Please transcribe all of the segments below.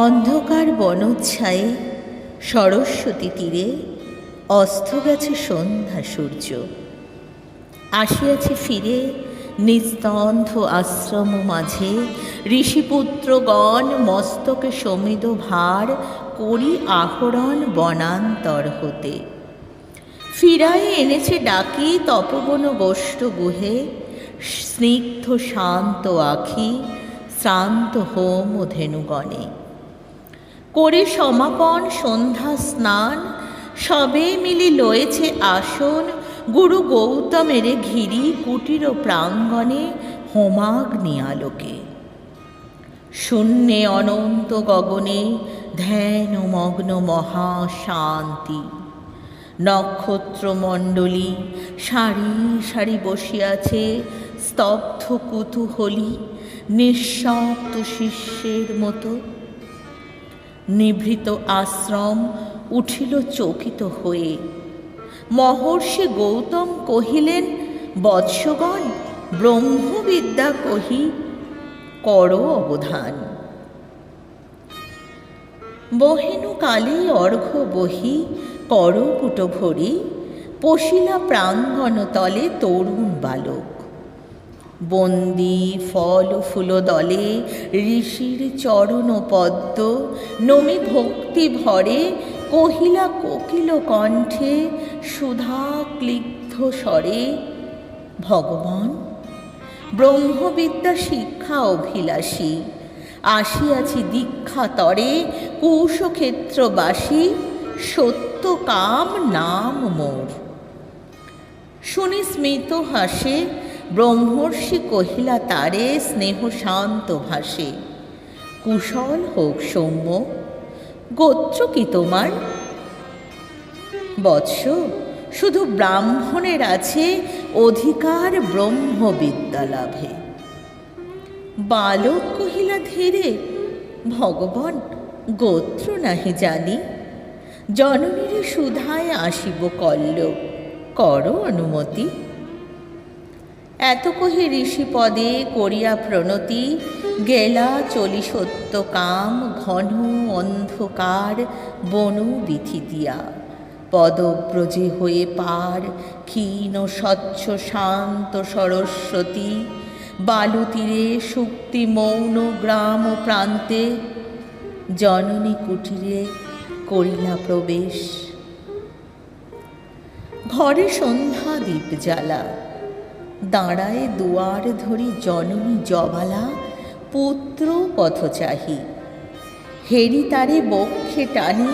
অন্ধকার বনচ্ছায়ে সরস্বতী তীরে অস্ত গেছে সন্ধ্যা সূর্য। আসিয়াছে ফিরে নিস্তন্ধ আশ্রম মাঝে, ঋষিপুত্রগণ মস্তকে সমিত ভার করি আহরণ বনান্তর হতে। ফিরায়ে এনেছে ডাকি তপবন গোষ্ঠ গুহে, স্নিগ্ধ শান্ত আখি শ্রান্ত হোম ধেনুগণে। করে সমাপন সন্ধ্যা স্নান, সবে মিলি লয়েছে আসন গুরু গৌতমের ঘিরি কুটির প্রাঙ্গণে হোমাগ্নি আলোকে। শূন্যে অনন্ত গগনে ধ্যানমগ্ন মহাশান্তি, নক্ষত্রমণ্ডলী সারি সারি বসিয়াছে স্তব্ধ কুতূহলী নিঃশব্দ শিষ্যের মতো। নিভৃত আশ্রম উঠিল চকিত হয়ে, মহর্ষি গৌতম কহিলেন, বৎসগণ ব্রহ্মবিদ্যা কহি কর অবধান। বহেনু কালে অর্ঘ্য বহি করপুট ভরি, পশিলা প্রাঙ্গণ তলে তরুণ বালক। বন্দি ফল ফুল দলে ঋষির চরণ পদ্ম, নমি ভক্তি ভরে কহিলা কোকিল কণ্ঠে সুধা ক্লিগ্ধ স্বরে, ভগবান ব্রহ্মবিদ্যা শিক্ষা অভিলাষী, আসিয়াছি দীক্ষা তরে কুশক্ষেত্রবাসী, সত্য কাম নাম মোর। শুনি স্মিত হাসে ব্রহ্মর্ষি কহিলা তারে স্নেহ শান্ত ভাষে, কুশল হোক সৌম্য, গোত্র কি তোমার? বৎস শুধু ব্রাহ্মণের আছে অধিকার ব্রহ্মবিদ্যা লাভে। বালক কহিলা ধীরে, ভগবান গোত্র নাহি জানি, জননীর সুধায় আসিব কল্ল, কর অনুমতি। এত কহি ঋষিপদে করিয়া প্রণতি, গেলা চলি সত্য কাম ঘন অন্ধকার বনু বিথি দিয়া। পদব্রজে হয়ে পার ক্ষীণ স্বচ্ছ শান্ত সরস্বতী, বালুতীরে সুক্তি মৌন গ্রাম প্রান্তে, জননী কুটিরে করিলা প্রবেশ। ঘরে সন্ধ্যা দীপ জ্বালা, দাঁড়ায় দুয়ার ধরি জননী জবালা, পুত্র পথ চাহি। হেরি তারে বক্ষে টানি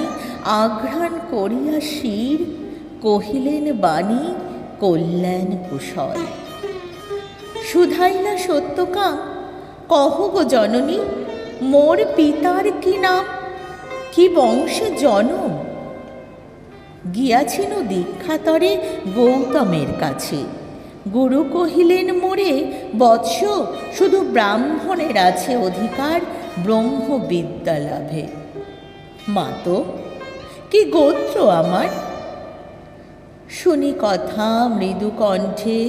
আঘ্রাণ করিয়া শির, কহিলেন বাণী কল্যাণ কুশল। শুধাইলা সত্যকাম, কহ গো জননী মোর পিতার কি নাম, কি বংশে জনম? গিয়াছিল দীক্ষাতরে গৌতমের কাছে, গুরু কহিলেন মোরে, বৎস শুধু ব্রাহ্মণের আছে অধিকার ব্রহ্মবিদ্যা লাভে। মাতো কি গোত্র আমার? শুনি কথা মৃদু কণ্ঠে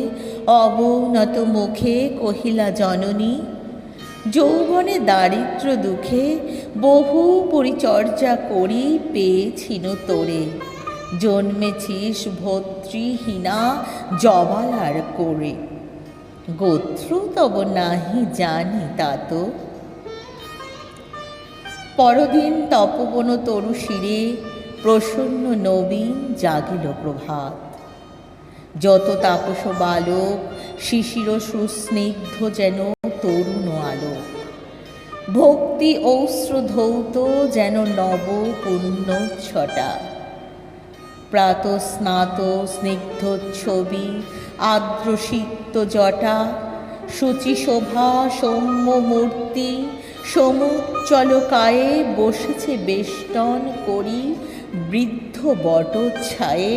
অবনত মুখে কহিলা জননী, যৌবনে দারিদ্র দুঃখে বহু পরিচর্যা করি পেয়েছিন তোরে, জন্মেছিস ভর্তৃহীনা জবালার করে, গোত্র তব নাহি জানি তাত। পরদিন তপবন তরু শিরে প্রসন্ন নবীন জাগিল প্রভাত। যত তাপস বালক শিশির সুস্নিগ্ধ যেন তরুণ আলোক, ভক্তি অশ্রু ধৌত যেন নব পুণ্যচ্ছটা। প্রাতঃস্নাত স্নিগ্ধ ছবি আর্দ্রসিক্ত জটা, শুচিশোভা সৌম্য মূর্তি সমুজ্জ্বল কায়ে বসেছে বেষ্টন করি বৃদ্ধ বটচ্ছায়ে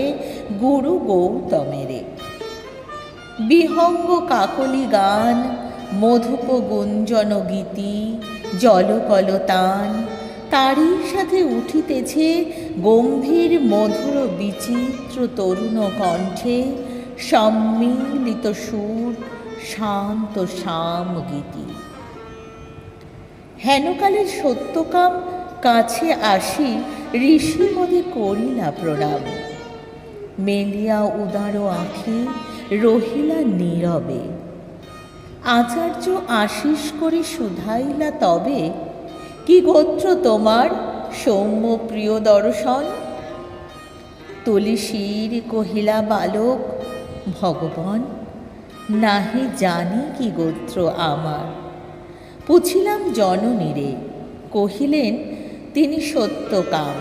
গুরু গৌতমেরে। বিহঙ্গ কাকলি গান মধুপ গুঞ্জন গীতি জলকলতান, তারই সাথে উঠিতেছে গম্ভীর মধুর বিচিত্র তরুণ কণ্ঠে সম্মিলিত সুর শান্ত শাম গীতি। হেনকালের সত্যকাম কাছে আসি ঋষিপদে করিলা প্রণাম। মেলিয়া উদার আঁখি রহিলা নীরবে। আচার্য আশিস করে শুধাইলা তবে, কি গোত্র তোমার সৌম্য প্রিয় দর্শন? তুলসীর কহিলা বালক, ভগবান নাহি জানি কি গোত্র আমার। পুছিলাম জননীরে, কহিলেন তিনি সত্যকাম।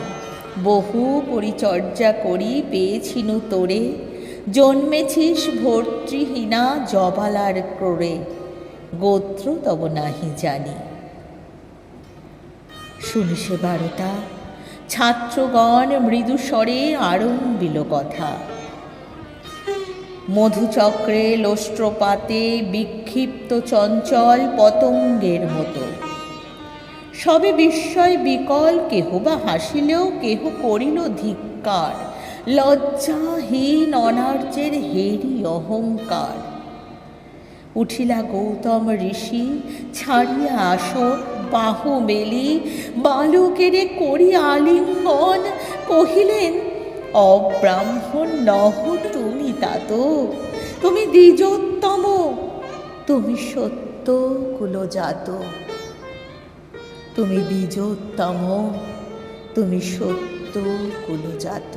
বহু পরিচর্যা করি পেয়েছিনু তোরে, জন্মেছিস ভর্তৃহীনা জবালার ক্রোড়ে, গোত্র তব নাহি জানি। শুনিসে বারতা, ছাত্রগণ মৃদুস্বরে আরম্ভিল কথা। মধুচক্রে লোষ্ট্রপাতে বিক্ষিপ্ত চঞ্চল পতঙ্গের মতো। সবে বিস্ময় বিকল, কেহ বা হাসিলেও কেহ করিল ধিক্কার। লজ্জাহীন অনার্যের হেরি অহংকার। উঠিলা গৌতম ঋষি ছাড়িয়া আসন, বাহু মেলি বালকেরে করি আলিঙ্গন। কহিলেন, অব্রাহ্মণ নহ তুমি তাত, তুমি দ্বিজোত্তম, তুমি সত্য কুলজাত। তুমি দ্বিজোত্তম, তুমি সত্য কুলজাত।